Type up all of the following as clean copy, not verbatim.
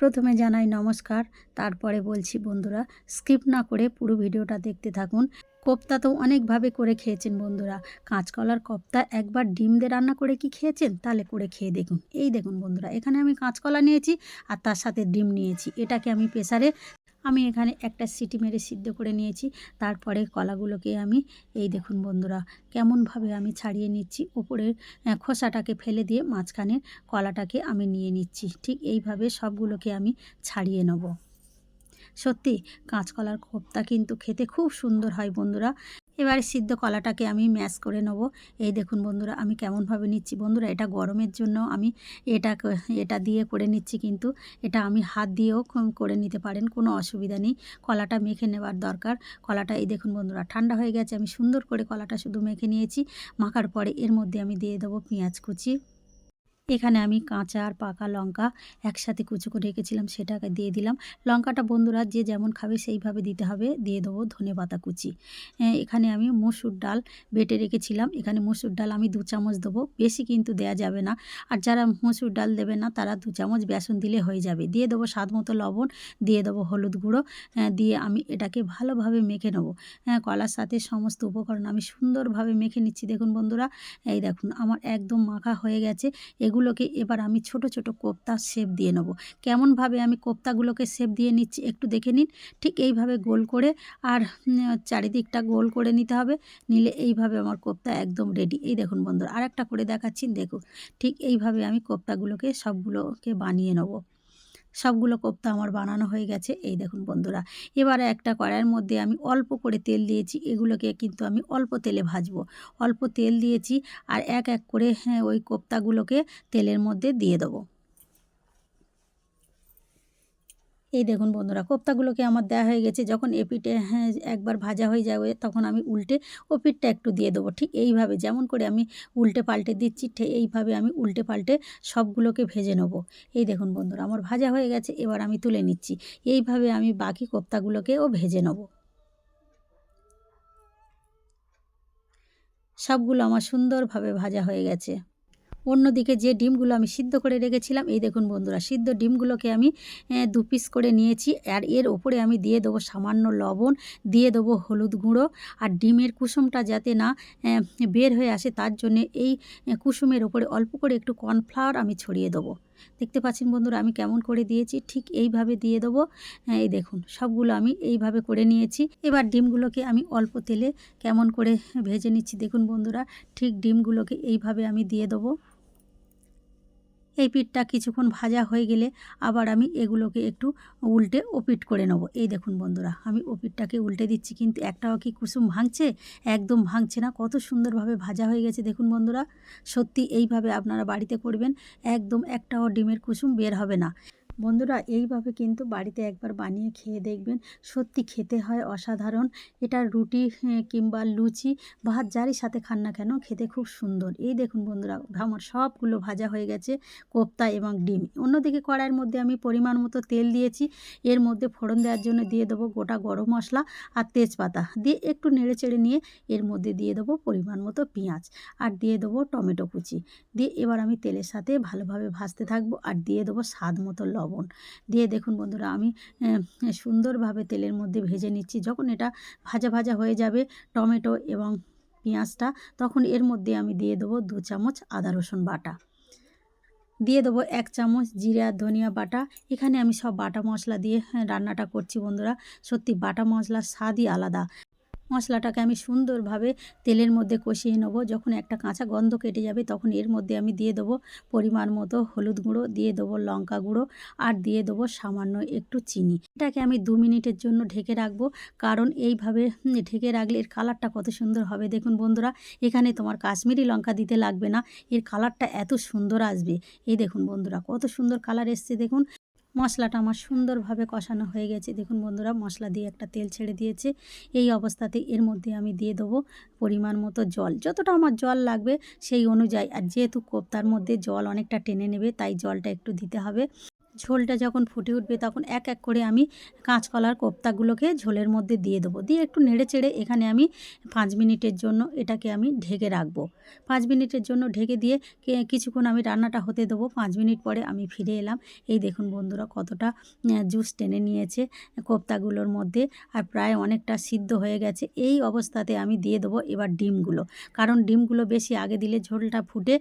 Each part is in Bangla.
প্রথমে জানাই নমস্কার, তারপরে বলছি বন্ধুরা স্কিপ না করে পুরো ভিডিওটা দেখতে থাকুন। কোপ্তা তো অনেকভাবে করে খেয়েছেন বন্ধুরা। কাঁচকলার কোপ্তা একবার ডিম দিয়ে রান্না করে কি খেয়েছেন? তাহলে করে খেয়ে দেখুন। এই দেখুন বন্ধুরা, এখানে আমি কাঁচকলা নিয়েছি আর তার সাথে ডিম নিয়েছি। এটাকে আমি এখানে একটা সিটি মেরে সিদ্ধ করে নিয়েছি। তারপরে কলাগুলোকে আমি এই দেখুন বন্ধুরা কেমনভাবে আমি ছাড়িয়ে নিচ্ছি। ওপরের খোসাটাকে ফেলে দিয়ে মাঝখানের কলাটাকে আমি নিয়ে নিচ্ছি। ঠিক এইভাবে সবগুলোকে আমি ছাড়িয়ে নেব। সত্যি কাঁচকলার কোপ্তা কিন্তু খেতে খুব সুন্দর হয় বন্ধুরা। এবারে সিদ্ধ কলাটাকে আমি ম্যাশ করে নেব। এই দেখুন বন্ধুরা আমি কেমনভাবে নিচ্ছি। বন্ধুরা এটা গরমের জন্য আমি এটা দিয়ে করে নিচ্ছি, কিন্তু এটা আমি হাত দিয়েও করে নিতে পারেন, কোনো অসুবিধা নেই। কলাটা মেখে নেওয়ার দরকার। কলাটা এই দেখুন বন্ধুরা ঠান্ডা হয়ে গেছে। আমি সুন্দর করে কলাটা শুধু মেখে নিয়েছি। মাখার পরে এর মধ্যে আমি দিয়ে দেবো পেঁয়াজ কুচি। এখানে আমি কাঁচা আর পাকা লঙ্কা একসাথে কুচো করে রেখেছিলাম, সেটাকে দিয়ে দিলাম। লঙ্কাটা বন্ধুরা যে যেমন খাবে সেইভাবে দিতে হবে। দিয়ে দেবো ধনেপাতা কুচি। এখানে আমি মসুর ডাল বেটে রেখেছিলাম। এখানে মসুর ডাল আমি 2 চামচ দেবো, বেশি কিন্তু দেয়া যাবে না। আর যারা মসুর ডাল দেবে না তারা 2 চামচ বেসন দিলে হয়ে যাবে। দিয়ে দেবো স্বাদ মতো লবণ, দিয়ে দেবো হলুদ গুঁড়ো, দিয়ে আমি এটাকে ভালোভাবে মেখে নেবো। কলার সাথে সমস্ত উপকরণ আমি সুন্দরভাবে মেখে নিচ্ছি। দেখুন বন্ধুরা, এই দেখুন আমার একদম মাখা হয়ে গেছে। এগুলোকে এবার আমি ছোট ছোট কোপ্তা শেপ দিয়ে নেব। কেমনভাবে আমি কোপ্তাগুলোকে শেপ দিয়ে নিচ্ছি একটু দেখে নিন। ঠিক এইভাবে গোল করে আর চারিদিকটা গোল করে নিতে হবে। নিলে এইভাবে আমার কোপ্তা একদম রেডি। এই দেখুন বন্ধুরা আরেকটা করে দেখাচ্ছি, দেখুন ঠিক এইভাবে আমি কোপ্তাগুলোকে সবগুলোকে বানিয়ে নেব। সবগুলো কোপ্তা আমার বানানো হয়ে গেছে। এই দেখুন বন্ধুরা, এবারে একটা কড়াইয়ের মধ্যে আমি অল্প করে তেল দিয়েছি। এগুলোকে কিন্তু আমি অল্প তেলে ভাজবো। অল্প তেল দিয়েছি আর এক এক করে ওই কোপ্তাগুলোকে তেলের মধ্যে দিয়ে দেবো। এই দেখুন বন্ধুরা কোপ্তাগুলোকে আমার দেওয়া হয়ে গেছে। যখন এপিঠে একবার ভাজা হয়ে যাবে তখন আমি উল্টে ওপিঠটা একটু দিয়ে দেবো। ঠিক এইভাবে যেমন করে আমি উল্টে পাল্টে দিচ্ছি, ঠিক এইভাবে আমি উল্টে পাল্টে সবগুলোকে ভেজে নেব। এই দেখুন বন্ধুরা আমার ভাজা হয়ে গেছে, এবার আমি তুলে নিচ্ছি। এইভাবে আমি বাকি কোপ্তাগুলোকেও ভেজে নেব। সবগুলো আমার সুন্দরভাবে ভাজা হয়ে গেছে। অন্যদিকে যে ডিমগুলো আমি সিদ্ধ করে রেখেছিলাম, এই দেখুন বন্ধুরা সিদ্ধ ডিমগুলোকে আমি 2 পিস করে নিয়েছি। আর এর ওপরে আমি দিয়ে দেবো সামান্য লবণ, দিয়ে দেবো হলুদ গুঁড়ো। আর ডিমের কুসুমটা যাতে না বের হয়ে আসে তার জন্যে এই কুসুমের ওপরে অল্প করে একটু কর্নফ্লাওয়ার আমি ছড়িয়ে দেবো। দেখতে পাচ্ছেন বন্ধুরা আমি কেমন করে দিয়েছি, ঠিক এইভাবে দিয়ে দেবো। এই দেখুন সবগুলো আমি এইভাবে করে নিয়েছি। এবার ডিমগুলোকে আমি অল্প তেলে কেমন করে ভেজে নিচ্ছি দেখুন বন্ধুরা। ঠিক ডিমগুলোকে এইভাবে আমি দিয়ে দেবো। এই পিঠটা কিছুক্ষণ ভাজা হয়ে গেলে আবার আমি এগুলোকে একটু উল্টে ওপিট করে নেব। এই দেখুন বন্ধুরা আমি ওপিটটাকে উল্টে দিচ্ছি, কিন্তু একটাও কি কুসুম ভাঙছে? একদম ভাঙছে না। কত সুন্দরভাবে ভাজা হয়ে গেছে দেখুন বন্ধুরা। সত্যি এইভাবে আপনারা বাড়িতে করবেন, একদম একটাও ডিমের কুসুম বের হবে না। বন্ধুরা এইভাবে কিন্তু বাড়িতে একবার বানিয়ে খেয়ে দেখবেন, সত্যি খেতে হয় অসাধারণ। এটা রুটি কিংবা লুচি ভাত যারই সাথে খান না কেন খেতে খুব সুন্দর। এই দেখুন বন্ধুরা আমার সবগুলো ভাজা হয়ে গেছে, কোপ্তা এবং ডিম। অন্যদিকে কড়াইয়ের মধ্যে আমি পরিমাণ মতো তেল দিয়েছি। এর মধ্যে ফোড়ন দেওয়ার জন্য দিয়ে দেবো গোটা গরম মশলা আর তেজপাতা, দিয়ে একটু নেড়ে চেড়ে নিয়ে এর মধ্যে দিয়ে দেবো পরিমাণ মতো পেঁয়াজ আর দিয়ে দেবো টমেটো কুচি। দিয়ে এবার আমি তেলের সাথে ভালোভাবে ভাজতে থাকবো আর দিয়ে দেবো স্বাদ মতো লবণ। দিয়ে দেখুন বন্ধুরা আমি সুন্দরভাবে তেলের মধ্যে ভেজে নিচ্ছি। যখন এটা ভাজা ভাজা হয়ে যাবে টমেটো এবং পেঁয়াজটা, তখন এর মধ্যে আমি দিয়ে দেবো 2 চামচ আদা রসুন বাটা, দিয়ে দেবো 1 চামচ জিরা ধনিয়া বাটা। এখানে আমি সব বাটা মশলা দিয়ে রান্নাটা করছি বন্ধুরা। সত্যি বাটা মশলার স্বাদই আলাদা। মশলাটাকে আমি সুন্দরভাবে তেলের মধ্যে কষিয়ে নেবো। যখন একটা কাঁচা গন্ধ কেটে যাবে তখন এর মধ্যে আমি দিয়ে দেবো পরিমাণ মতো হলুদ গুঁড়ো, দিয়ে দেবো লঙ্কা গুঁড়ো আর দিয়ে দেবো সামান্য একটু চিনি। এটাকে আমি 2 মিনিটের জন্য ঢেকে রাখবো, কারণ এইভাবে ঢেকে রাখলে এর কালারটা কত সুন্দর হবে দেখুন বন্ধুরা। এখানে তোমার কাশ্মীরি লঙ্কা দিতে লাগবে না, এর কালারটা এত সুন্দর আসবে। এই দেখুন বন্ধুরা কত সুন্দর কালার এসছে দেখুন। মশলাটা আমার সুন্দরভাবে কষানো হয়ে গেছে দেখুন বন্ধুরা। মশলা দিয়ে একটা তেল ছেড়ে দিয়েছে। এই অবস্থাতে এর মধ্যে আমি দিয়ে দেবো পরিমাণ মতো জল, যতটা আমার জল লাগবে সেই অনুযায়ী। আর যেহেতু কোপ্তার মধ্যে জল অনেকটা টেনে নেবে তাই জলটা একটু দিতে হবে। ঝোলটা যখন ফুটে উঠবে তখন এক এক করে আমি কাঁচকলার কোপ্তাগুলোকে ঝোলের মধ্যে দিয়ে দেবো, দিয়ে একটু নেড়ে চেড়ে এখানে আমি 5 মিনিটের জন্য এটাকে আমি ঢেকে রাখবো। 5 মিনিটের জন্য ঢেকে দিয়ে কিছুক্ষণ আমি রান্নাটা হতে দেবো। 5 মিনিট পরে আমি ফিরে এলাম। এই দেখুন বন্ধুরা কতটা জুস টেনে নিয়েছে কোপ্তাগুলোর মধ্যে, আর প্রায় অনেকটা সিদ্ধ হয়ে গেছে। এই অবস্থাতে আমি দিয়ে দেবো এবার ডিমগুলো, কারণ ডিমগুলো বেশি আগে দিলে ঝোলটা ফুটে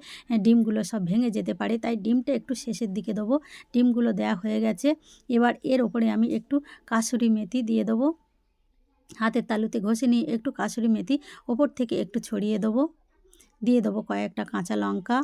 ডিমগুলো সব ভেঙে যেতে পারে, তাই ডিমটা একটু শেষের দিকে দেবো। ডিমগুলো দেয়া হয়ে গেছে। এবার এর ওপরে আমি একটু কাসুরি মেথি দিয়ে দেবো। হাতের তালুতে ঘষে নিয়ে একটু কাসুরি মেথি ওপর থেকে একটু ছড়িয়ে দেবো। দিয়ে দেবো কয়েকটা কাঁচা লঙ্কা,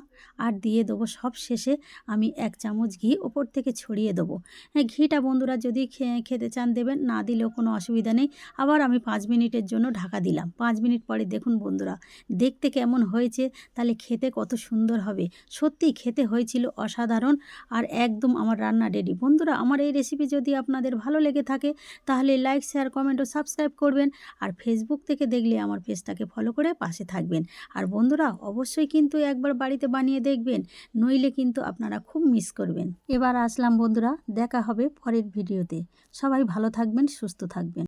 আর দিয়ে দেবো সব শেষে আমি 1 চামচ ঘি ওপর থেকে ছড়িয়ে দেবো। হ্যাঁ, ঘিটা বন্ধুরা যদি খেতে চান দেবেন, না দিলেও কোনো অসুবিধা নেই। আবার আমি 5 মিনিটের জন্য ঢাকা দিলাম। 5 মিনিট পরে দেখুন বন্ধুরা দেখতে কেমন হয়েছে, তাহলে খেতে কত সুন্দর হবে। সত্যিই খেতে হয়েছিল অসাধারণ, আর একদম আমার রান্না রেডি। বন্ধুরা আমার এই রেসিপি যদি আপনাদের ভালো লেগে থাকে তাহলে লাইক, শেয়ার, কমেন্ট ও সাবস্ক্রাইব করবেন। আর ফেসবুক থেকে দেখলে আমার পেজটাকে ফলো করে পাশে থাকবেন। আর বন্ধুরা অবশ্যই কিন্তু একবার বাড়িতে বানিয়ে দেখবেন, নইলে কিন্তু আপনারা খুব মিস করবেন। এবার আসলাম বন্ধুরা, দেখা হবে পরের ভিডিওতে। সবাই ভালো থাকবেন, সুস্থ থাকবেন।